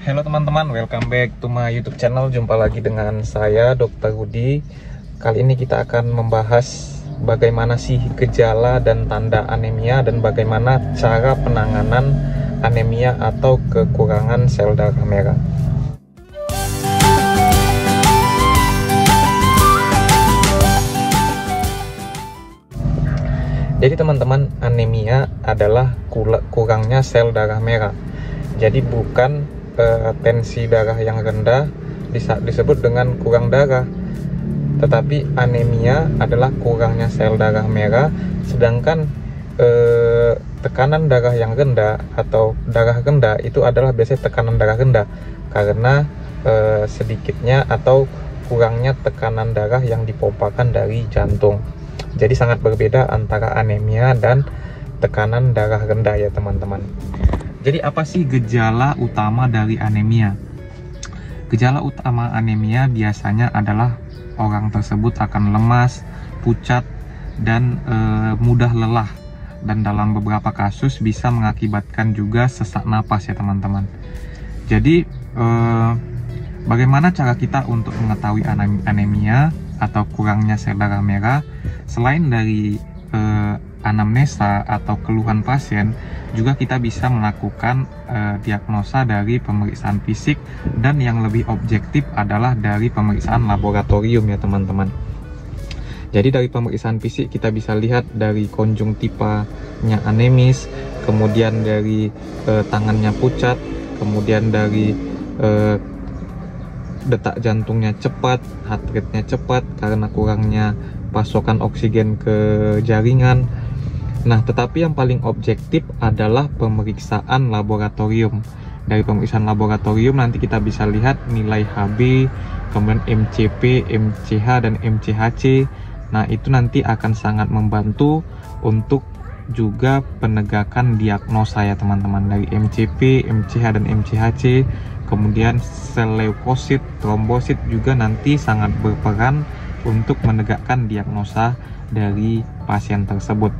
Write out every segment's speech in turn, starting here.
Halo teman-teman, welcome back to my YouTube channel. Jumpa lagi dengan saya, Dr. Rudi. Kali ini kita akan membahas bagaimana sih gejala dan tanda anemia dan bagaimana cara penanganan anemia atau kekurangan sel darah merah. Jadi teman-teman, anemia adalah kurangnya sel darah merah. Jadi bukan tensi darah yang rendah disebut dengan kurang darah, tetapi anemia adalah kurangnya sel darah merah. Sedangkan tekanan darah yang rendah atau darah rendah itu adalah biasanya tekanan darah rendah karena sedikitnya atau kurangnya tekanan darah yang dipompakan dari jantung. Jadi sangat berbeda antara anemia dan tekanan darah rendah ya teman-teman. Jadi apa sih gejala utama dari anemia? Gejala utama anemia biasanya adalah orang tersebut akan lemas, pucat, dan mudah lelah. Dan dalam beberapa kasus bisa mengakibatkan juga sesak napas ya teman-teman. Jadi bagaimana cara kita untuk mengetahui anemia atau kurangnya sel darah merah? Selain dari anamnesa atau keluhan pasien, juga kita bisa melakukan diagnosa dari pemeriksaan fisik, dan yang lebih objektif adalah dari pemeriksaan laboratorium ya teman-teman. Jadi dari pemeriksaan fisik kita bisa lihat dari konjungtivanya anemis, kemudian dari tangannya pucat, kemudian dari detak jantungnya cepat, heart rate-nya cepat karena kurangnya pasokan oksigen ke jaringan. Nah, tetapi yang paling objektif adalah pemeriksaan laboratorium. Dari pemeriksaan laboratorium nanti kita bisa lihat nilai Hb, kemudian MCP, MCH, dan MCHC. Nah, itu nanti akan sangat membantu untuk juga penegakan diagnosa ya teman-teman. Dari MCP, MCH, dan MCHC, kemudian sel leukosit, trombosit juga nanti sangat berperan untuk menegakkan diagnosa dari pasien tersebut.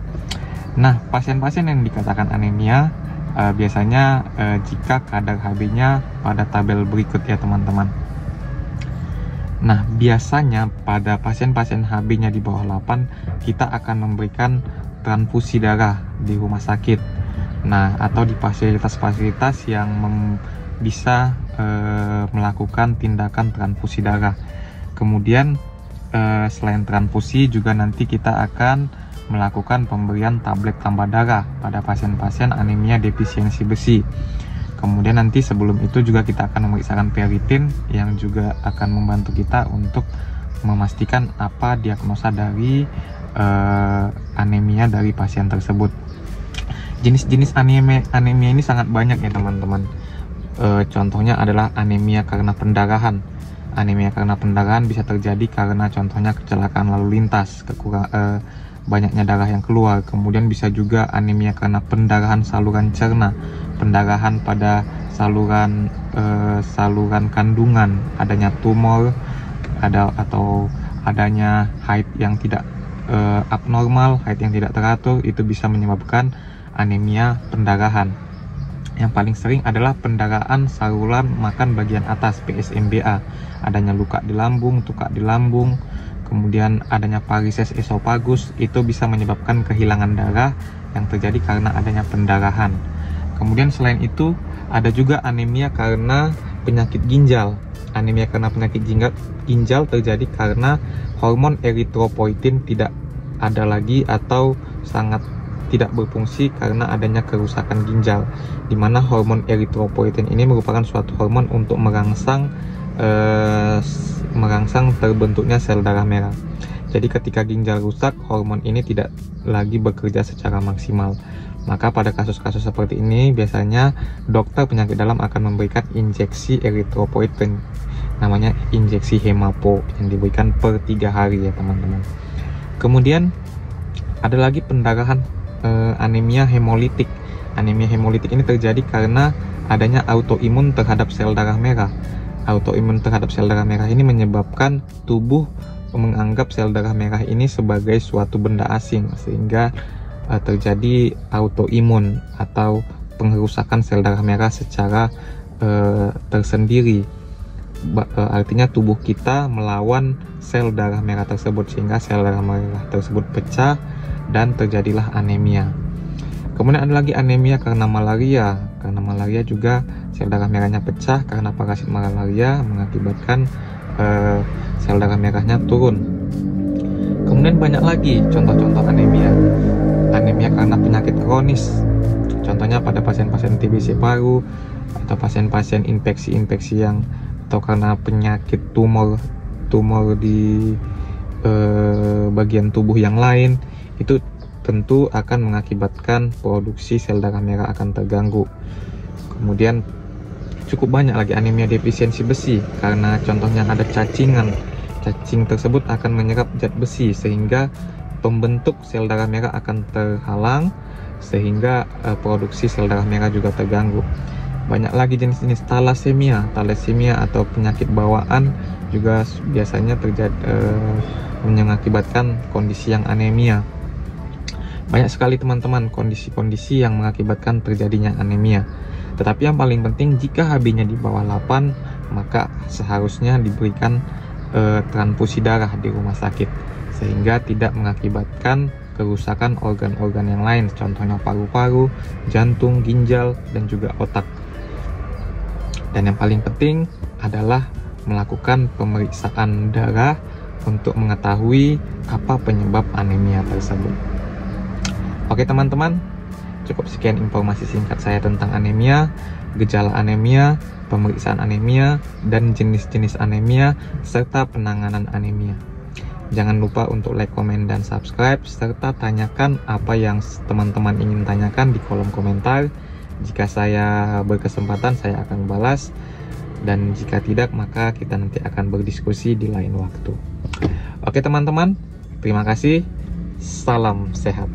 Nah, pasien-pasien yang dikatakan anemia biasanya jika kadar Hb-nya pada tabel berikut ya teman-teman. Nah, biasanya pada pasien-pasien Hb-nya di bawah 8 kita akan memberikan transfusi darah di rumah sakit. Nah, atau di fasilitas-fasilitas yang bisa melakukan tindakan transfusi darah. Kemudian selain transfusi juga nanti kita akan melakukan pemberian tablet tambah darah pada pasien-pasien anemia defisiensi besi. Kemudian nanti sebelum itu juga kita akan memeriksakan ferritin yang juga akan membantu kita untuk memastikan apa diagnosa dari anemia dari pasien tersebut. Jenis-jenis anemia ini sangat banyak ya teman-teman. Contohnya adalah anemia karena pendarahan. Anemia karena pendarahan bisa terjadi karena contohnya kecelakaan lalu lintas, banyaknya darah yang keluar. Kemudian bisa juga anemia karena pendarahan saluran cerna, pendarahan pada saluran kandungan, adanya tumor, atau adanya haid yang tidak abnormal, haid yang tidak teratur, itu bisa menyebabkan anemia pendarahan. Yang paling sering adalah pendarahan saluran makan bagian atas, PSMBA, adanya luka di lambung, tukak di lambung, kemudian adanya varises esofagus, itu bisa menyebabkan kehilangan darah yang terjadi karena adanya pendarahan. Kemudian selain itu ada juga anemia karena penyakit ginjal. Anemia karena penyakit ginjal terjadi karena hormon eritropoietin tidak ada lagi atau sangat tidak berfungsi karena adanya kerusakan ginjal, di mana hormon eritropoietin ini merupakan suatu hormon untuk merangsang terbentuknya sel darah merah. Jadi ketika ginjal rusak, hormon ini tidak lagi bekerja secara maksimal. Maka pada kasus-kasus seperti ini biasanya dokter penyakit dalam akan memberikan injeksi eritropoietin, namanya injeksi hemapo, yang diberikan per 3 hari ya teman-teman. Kemudian ada lagi pendarahan anemia hemolitik. Anemia hemolitik ini terjadi karena adanya autoimun terhadap sel darah merah. Autoimun terhadap sel darah merah ini menyebabkan tubuh menganggap sel darah merah ini sebagai suatu benda asing, sehingga terjadi autoimun atau pengerusakan sel darah merah secara tersendiri. Artinya tubuh kita melawan sel darah merah tersebut, sehingga sel darah merah tersebut pecah dan terjadilah anemia. Kemudian ada lagi anemia karena malaria. Karena malaria juga sel darah merahnya pecah karena parasit malaria, mengakibatkan sel darah merahnya turun. Kemudian banyak lagi contoh-contoh anemia. Anemia karena penyakit kronis. Contohnya pada pasien-pasien TBC paru atau pasien-pasien infeksi-infeksi yang, atau karena penyakit tumor di bagian tubuh yang lain, itu tentu akan mengakibatkan produksi sel darah merah akan terganggu. Kemudian cukup banyak lagi anemia defisiensi besi, karena contohnya ada cacingan. Cacing tersebut akan menyerap zat besi sehingga pembentuk sel darah merah akan terhalang, sehingga produksi sel darah merah juga terganggu. Banyak lagi jenis-jenis talasemia atau penyakit bawaan juga biasanya terjadi mengakibatkan kondisi yang anemia. Banyak sekali teman-teman kondisi-kondisi yang mengakibatkan terjadinya anemia. Tetapi yang paling penting, jika HB-nya di bawah 8, maka seharusnya diberikan transfusi darah di rumah sakit, sehingga tidak mengakibatkan kerusakan organ-organ yang lain, contohnya paru-paru, jantung, ginjal, dan juga otak. Dan yang paling penting adalah melakukan pemeriksaan darah untuk mengetahui apa penyebab anemia tersebut. Oke teman-teman, cukup sekian informasi singkat saya tentang anemia, gejala anemia, pemeriksaan anemia, dan jenis-jenis anemia, serta penanganan anemia. Jangan lupa untuk like, komen, dan subscribe, serta tanyakan apa yang teman-teman ingin tanyakan di kolom komentar. Jika saya berkesempatan, saya akan balas, dan jika tidak, maka kita nanti akan berdiskusi di lain waktu. Oke teman-teman, terima kasih, salam sehat.